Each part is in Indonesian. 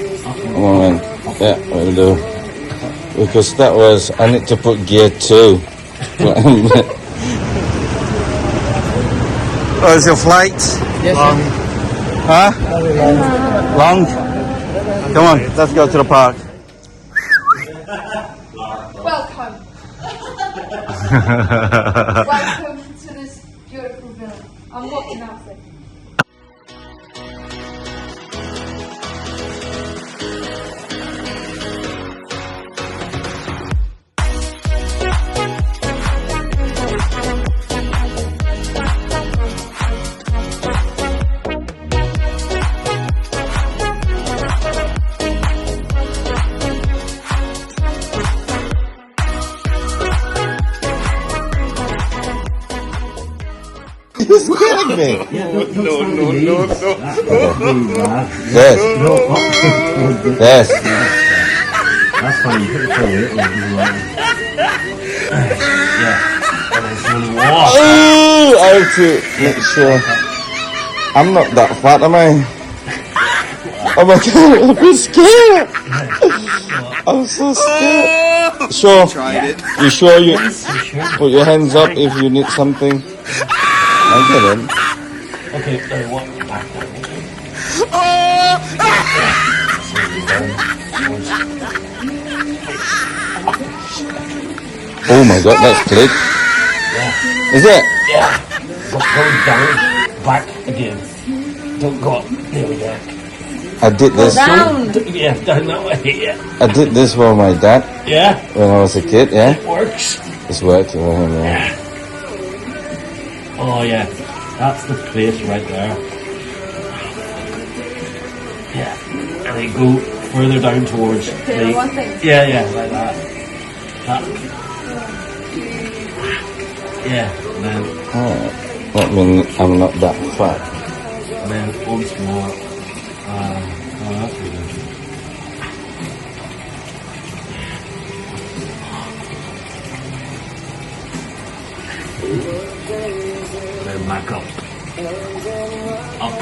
Come on, man. Yeah, will do. Because that was, I need to put gear 2. Oh, is your flight? Yes, Long. Huh? Long? Come on, let's go to the park. Welcome. Welcome to this beautiful villa. I'm walking out there. You're scaring me. No. Yes. Yes. That's fine. You put the toilet yeah. And it's really warm. Oh, I have to make sure. I'm not that fat, am I? Oh my god, I'm so scared. I'm so scared. Sure. Tried it. You sure you put your hands up if you need something? I get it. Okay, what? Back down. Oh my god, that's click. Yeah. Is it? Yeah. Go down, back again. Don't go up. There we go. I did this. Yeah, down that way. Yeah. I did this for my dad Yeah. when I was a kid. Yeah, It works. it's worked for him. Yeah. Oh yeah, that's the place right there. Yeah, and they go further down towards the. One thing. Yeah, like that. That. Yeah, and then That means I'm not that fat. once more. Oh, that's really good. Then back up. Up.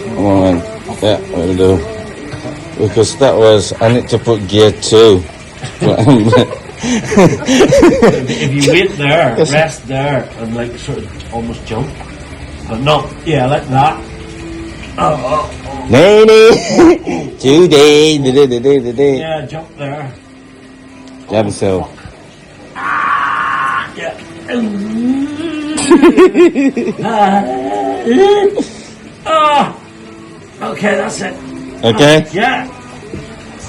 Come on, man. Yeah, will do. Because that was, I need to put gear 2. If you wait there, rest there, and like sort of almost jump, but not, yeah, like that. Lady, today, today. Yeah, jump there. Jab yourself. Yeah. Okay, that's it. Okay? Yeah.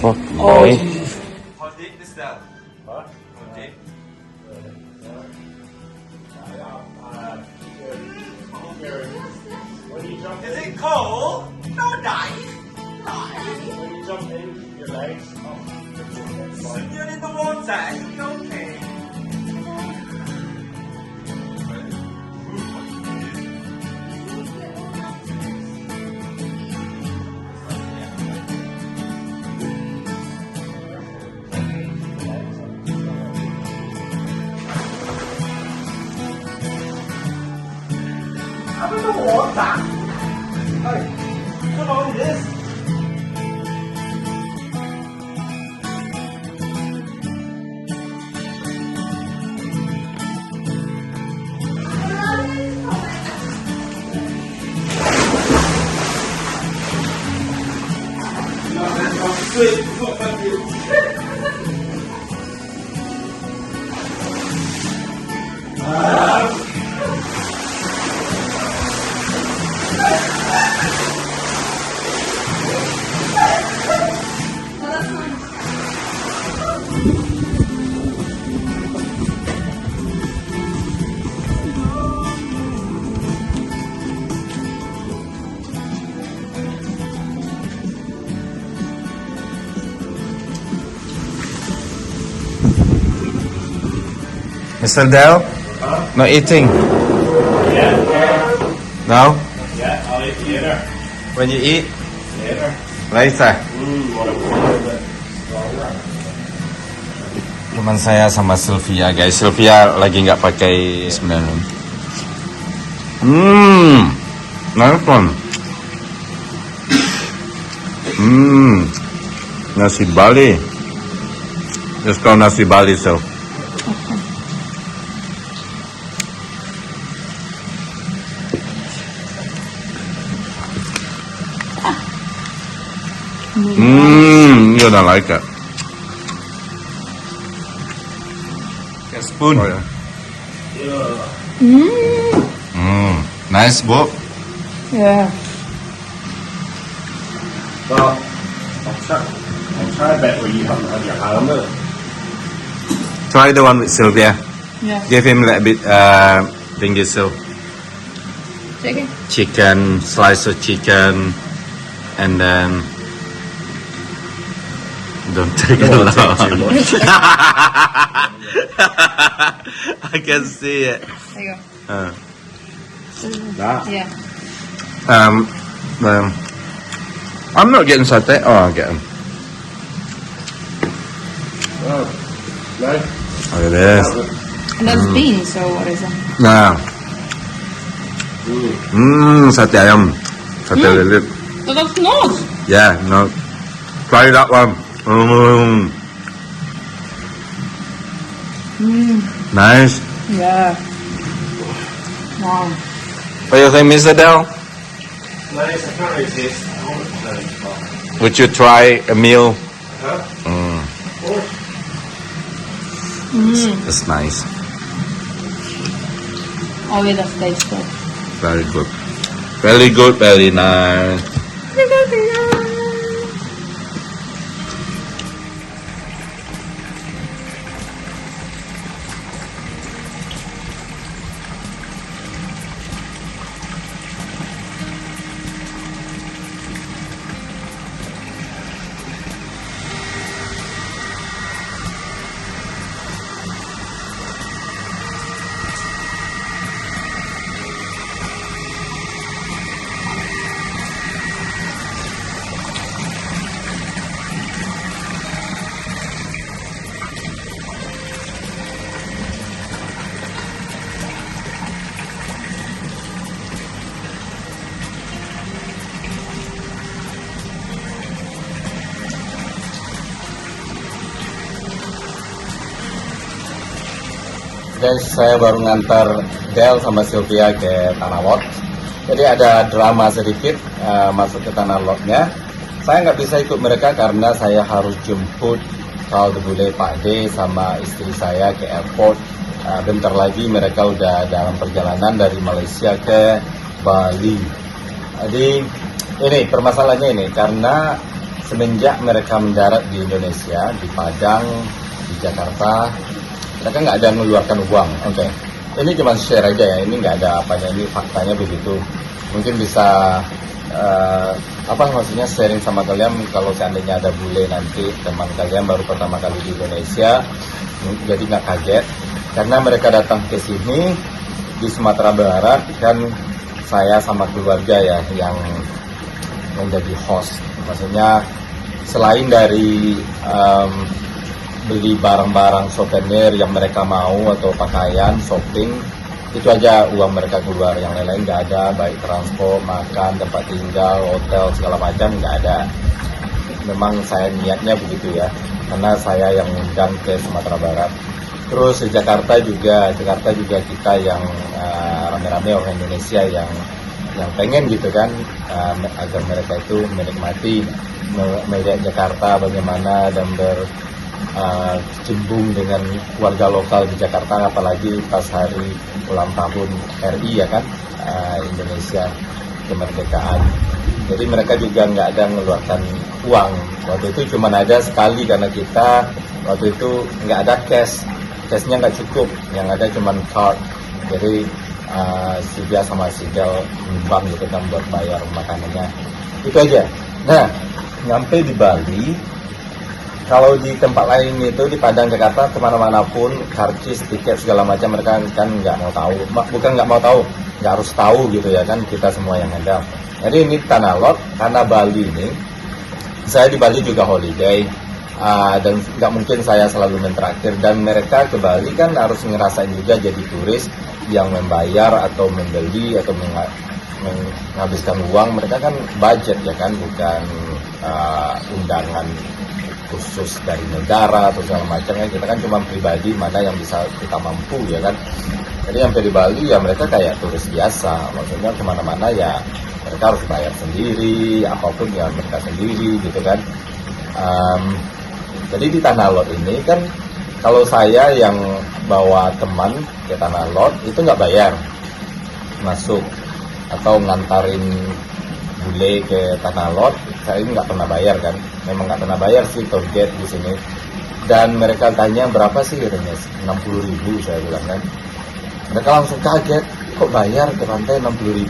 Fuck Oh, me. Jesus. How deep is that? What? How deep? Is it cold? No, nice. When you jump in, your legs up. So you're in the water. Okay. I don't know what that. Hey, come on, this. Mr. Dell? Not eating? Yeah. No? Yeah, I'll eat later. When you eat? Later. Later. Whatever. Teman saya sama Sylvia, guys. Sylvia lagi nggak pakai sebenarnya. Nice one. Nasi Bali. Let's go nasi Bali, so. You don't like it. A spoon. Oh, yeah. Nice, Bob. Yeah. Well, I'll try a bit where you haven't had your hand in it. Try the one with Sylvia. Yeah. Give him a little bit, thank you, Sil. Chicken. Chicken, slice of chicken, and then don't take a lot. I can see it. There you go. That. Yeah. I'm not getting satay. Oh, I'll get him. Oh, nice. Look at this. And that's beans, so what is it? Nah. Sate ayam. Sate lilit. So that's not. Yeah, no. Try that one. Nice. Yeah. Wow. What do you think, Mr. Dell? Nice, I can't resist. I want it to sound. Would you try a meal? It's nice. Oh, it does taste good. Very good. Very good, very nice. Guys, saya baru ngantar Del sama Sylvia ke Tanah Lot. Jadi ada drama sedikit masuk ke Tanah Lotnya. Saya nggak bisa ikut mereka karena saya harus jemput Kaldu Bule Pak D sama istri saya ke airport. Bentar lagi mereka udah dalam perjalanan dari Malaysia ke Bali. Jadi ini permasalahannya ini karena semenjak mereka mendarat di Indonesia, di Padang, di Jakarta, mereka nggak ada mengeluarkan uang. Oke. Ini cuma share aja ya, ini nggak ada apanya, ini faktanya begitu. Mungkin bisa maksudnya sharing sama kalian kalau seandainya ada bule nanti teman kalian baru pertama kali di Indonesia, jadi nggak kaget karena mereka datang ke sini di Sumatera Barat kan saya sama keluarga ya yang menjadi host. Maksudnya selain dari beli barang-barang souvenir yang mereka mau atau pakaian, shopping, itu aja uang mereka keluar, yang lain-lain nggak ada, baik transport, makan, tempat tinggal, hotel, segala macam nggak ada. Memang saya niatnya begitu ya, karena saya yang undang ke Sumatera Barat. Terus di Jakarta juga kita yang rame-rame orang Indonesia yang pengen gitu kan, agar mereka itu menikmati melihat Jakarta bagaimana dan bercimbung dengan warga lokal di Jakarta, apalagi pas hari ulang tahun RI ya kan, Indonesia kemerdekaan. Jadi mereka juga nggak ada mengeluarkan uang. Waktu itu cuma ada sekali karena kita waktu itu nggak ada cashnya nggak cukup, yang ada cuma card. Jadi si Dia sama si Del nyumbang gitu kan buat bayar makanannya. Itu aja. Nah, nyampe di Bali, kalau di tempat lain itu di Padang, Jakarta, kemana-mana pun, karcis, tiket segala macam mereka kan nggak mau tahu. Bukan nggak mau tahu, nggak harus tahu gitu ya kan, kita semua yang ada. Jadi ini Tanah Lot, karena Bali ini, saya di Bali juga holiday, dan nggak mungkin saya selalu mentraktir. Dan mereka ke Bali kan harus ngerasain juga jadi turis yang membayar atau membeli atau menghabiskan uang. Mereka kan budget ya kan, bukan undangan khusus dari negara atau segala macam ya. Kita kan cuma pribadi, mana yang bisa kita mampu ya kan. Jadi yang di Bali ya mereka kayak turis biasa, maksudnya kemana-mana ya mereka harus bayar sendiri, apapun ya mereka sendiri gitu kan. Jadi di Tanah Lot ini kan kalau saya yang bawa teman ke Tanah Lot itu nggak bayar masuk, atau ngantarin bule ke Tanah Lot saya ini nggak pernah bayar kan, memang nggak pernah bayar sih tour guide di sini. Dan mereka tanya berapa sih, katanya 60.000, saya bilang kan. Mereka langsung kaget, kok bayar ke pantai 60.000,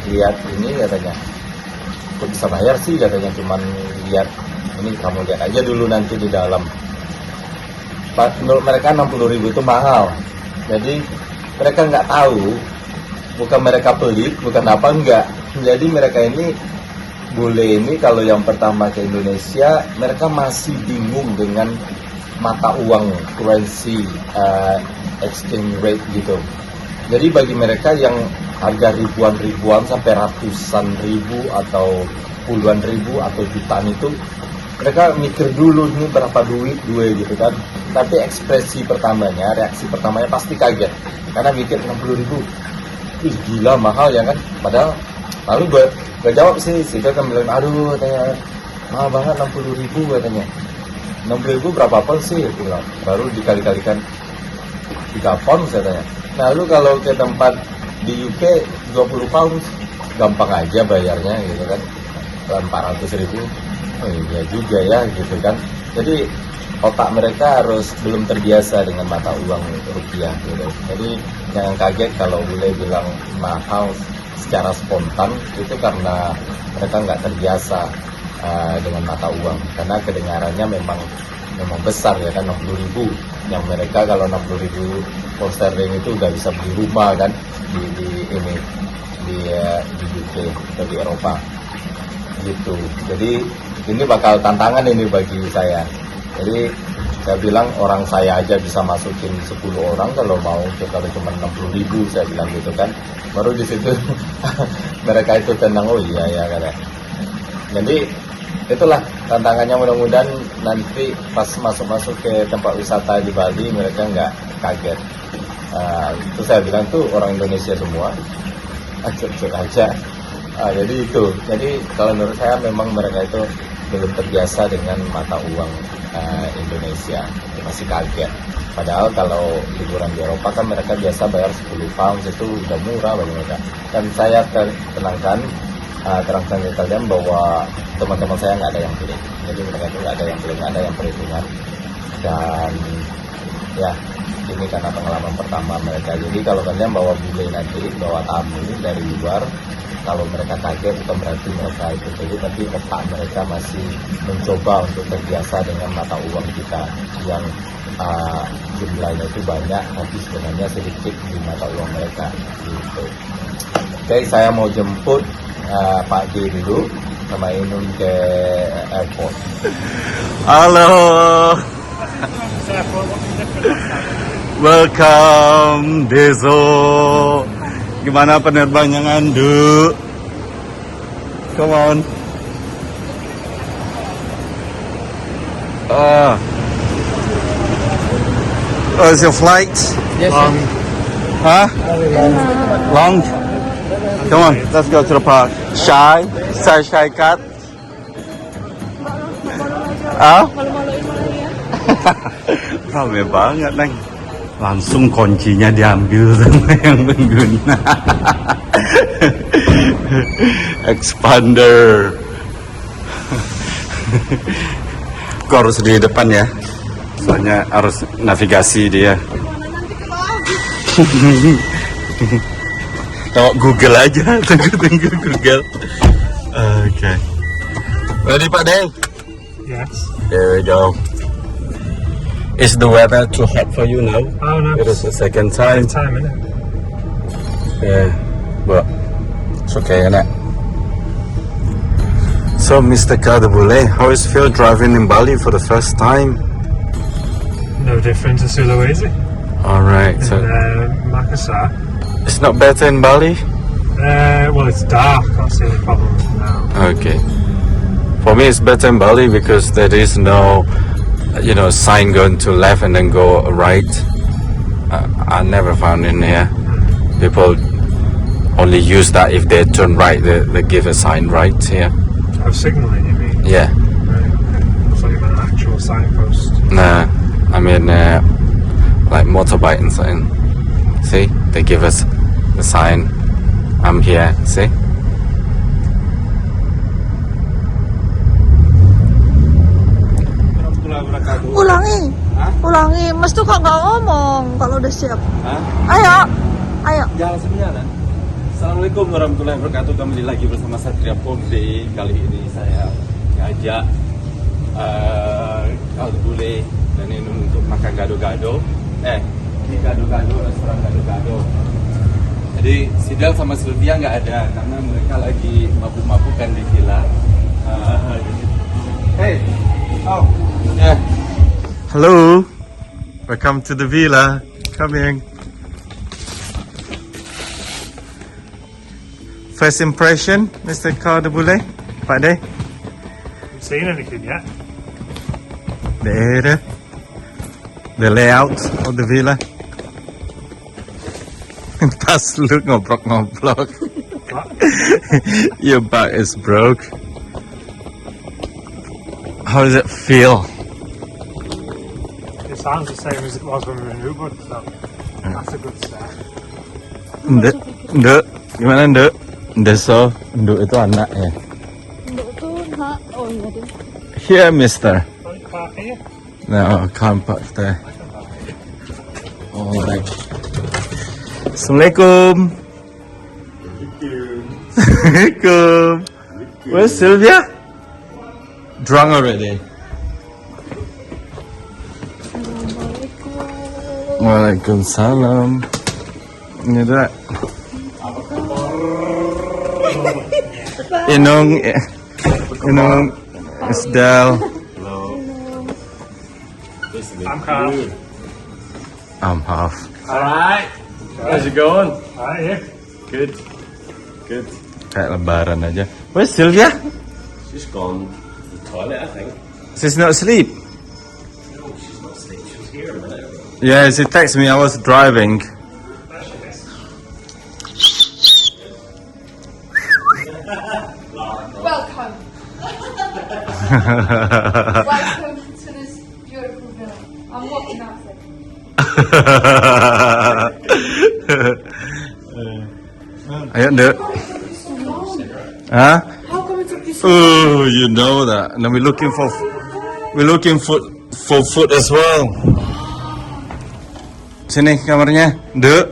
lihat ini katanya, kok bisa bayar sih katanya, cuman lihat ini, kamu lihat aja dulu nanti di dalam. Menurut mereka 60.000 itu mahal, jadi mereka nggak tahu, bukan mereka pelit, bukan apa enggak. Jadi mereka ini bule ini kalau yang pertama ke Indonesia, mereka masih bingung dengan mata uang, currency, exchange rate gitu. Jadi bagi mereka yang harga ribuan sampai ratusan ribu atau puluhan ribu atau jutaan itu, mereka mikir dulu ini berapa duit gue gitu kan. Tapi ekspresi pertamanya, reaksi pertamanya pasti kaget karena mikir 60.000, ih gila mahal ya kan. Padahal lalu gue jawab sih, dia kan bilang aduh katanya mahal banget 60.000 katanya. 60.000 berapa pon sih? Bilang. Baru dikali-kalikan 3 pound saya tanya. Nah lu kalau ke tempat di UK 20 pound gampang aja bayarnya gitu kan, 400.000. Oh iya juga ya gitu kan. Jadi otak mereka harus belum terbiasa dengan mata uang rupiah gitu. Jadi jangan kaget kalau bule bilang mahal secara spontan, itu karena mereka nggak terbiasa dengan mata uang, karena kedengarannya memang besar ya kan, 60.000. Yang mereka kalau 60.000 pound sterling itu udah bisa beli rumah kan di UK atau di Eropa gitu. Jadi ini bakal tantangan ini bagi saya. Jadi saya bilang orang saya aja bisa masukin 10 orang kalau mau, kalau cuma 60.000 saya bilang gitu kan. Baru di situ mereka itu tenang, oh iya ya kan. Jadi itulah tantangannya, mudah-mudahan nanti pas masuk ke tempat wisata di Bali mereka nggak kaget. Itu saya bilang tuh orang Indonesia semua, cek aja. Jadi itu, jadi kalau menurut saya memang mereka itu belum terbiasa dengan mata uang Indonesia, masih kaget. Padahal kalau liburan di Eropa kan mereka biasa bayar 10 pound, itu udah murah bagi mereka. Dan saya terangkan ke kalian bahwa teman-teman saya nggak ada yang pelit. Jadi mereka itu nggak ada yang pelit, nggak ada yang perhitungan. Dan ya ini karena pengalaman pertama mereka. Jadi kalau kalian bawa bule nanti, bawa tamu dari luar, kalau mereka kaget bukan berarti mereka itu pelit, tapi otak mereka masih mencoba untuk terbiasa dengan mata uang kita yang jumlahnya itu banyak, tapi sebenarnya sedikit di mata uang mereka gitu. Oke, saya mau jemput Pak D dulu sama Inun ke airport. Halo. Welcome Dezo. Gimana penerbangan, Du? Come on. Is your flight? Yes, Huh? Long? Come on, let's go to the park. Shy cat. Rame banget, Neng. Langsung kuncinya diambil sama yang pengguna. Expander. Kau harus di depan ya, soalnya harus navigasi dia. Tengok Google aja, tunggu Google. Okay. Ready, Pak Deng? Yes. There we go. Is the weather too hot for you now? Oh no. It is the second time. Time, isn't it? Yeah, but it's okay, innit? So, Mr. Kadabule, how is it feel driving in Bali for the first time? No different to Sulawesi. Alright, so Makassar. it's not better in Bali? Well, it's dark. That's the only problem now. Okay. For me, it's better in Bali because there is no, sign going to left and then go right. I never found in here. People only use that if they turn right. They give a sign right here. Oh, signalling, you mean? Yeah. Right. It's not even an actual signpost. Nah, I mean like motorbike and something. See, they give us the sign. I'm here. See. Ulangi, Mas tuh kok nggak ngomong kalau udah siap. Ayo. Jalan sebenarnya. Assalamualaikum warahmatullahi wabarakatuh. Kembali lagi bersama Satria Pomde. Kali ini saya ngajak Kaldu Bule dan ini untuk makan gado-gado. Ini gado-gado, restoran gado-gado. Jadi Sidal sama Sylvia nggak ada karena mereka lagi mabuk-mabukan di villa. Hey, yeah. Hello, welcome to the villa. Coming. First impression, Mr. Kaldu Bule, Pak De. Haven't seen anything yet. There, the layout of the villa. Pas lu ngobrol-ngobrol. Your back is broke. How does it feel? It sounds the same as it was when we were in Ubud, so that's a good start. Nduk, gimana Nduk? Ndeso, Nduk itu anak ya. Nduk tuh nak. Oh iya deh. Here, mister. Don't you park here? No, I can't park there. Oh, like. Assalamualaikum. Assalamualaikum. Where's Sylvia? Drunk already. Waalaikumsalam. Ini dah. Inung, Isdal. I'm Carl. I'm half. Alright, how's it going? Right here. Good, good. Kayak lebaran aja. Where's Sylvia? She's gone to the toilet, I think. She's not asleep. No, she's not asleep. She was here a minute ago. Yeah, she texted me. I was driving. Welcome. Welcome to this beautiful villa. I'm walking outside. Ayo, Nduk. Huh? How come it took you so Oh, you know that. And then we're looking for food as well. Sini kamarnya, Nduk.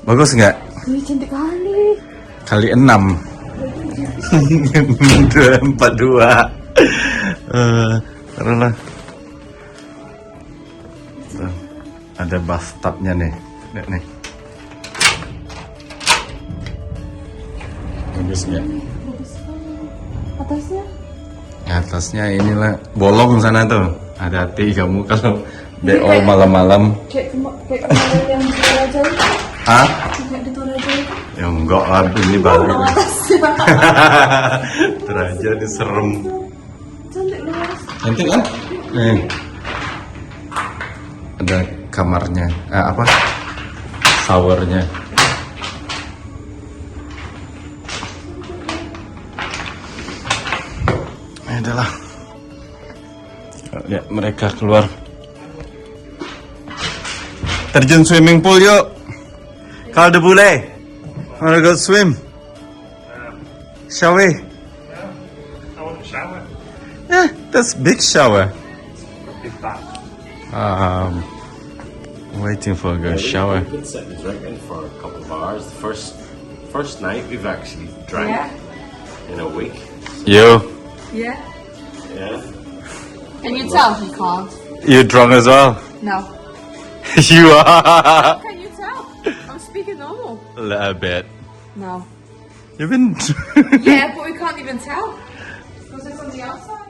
Bagus nggak? Ini cantik kali. Kali 6. 242. Taruhlah. Tuh, ada bathtubnya nih. Lihat nih. Bagus nggak? Atasnya? Atasnya inilah bolong sana tuh. Hati-hati kamu kalau BO malam-malam. Kayak kemarin yang di Toraja itu. Hah? Kayak di Toraja itu. Ya enggak lah, ini Bali. Atasnya. Teraja ini serem. Cantik banget. Cantik kan? Nih. Ada kamarnya. Apa? Showernya. Ini adalah. Lihat mereka keluar. Terjun swimming pool yuk. Kaldu Bule. Wanna go swim? Shall we? I want to shower. Yeah, that's big shower. Big bath. Waiting for a good shower. We've been sitting drinking for a couple of hours. The first night we've actually drank in a week. You? Yeah. Yeah. Can you tell he can't? You drunk as well? No. You are. Can you tell? I'm speaking normal. A little bit. No. You've been. Yeah, but we can't even tell. Because it's on the outside.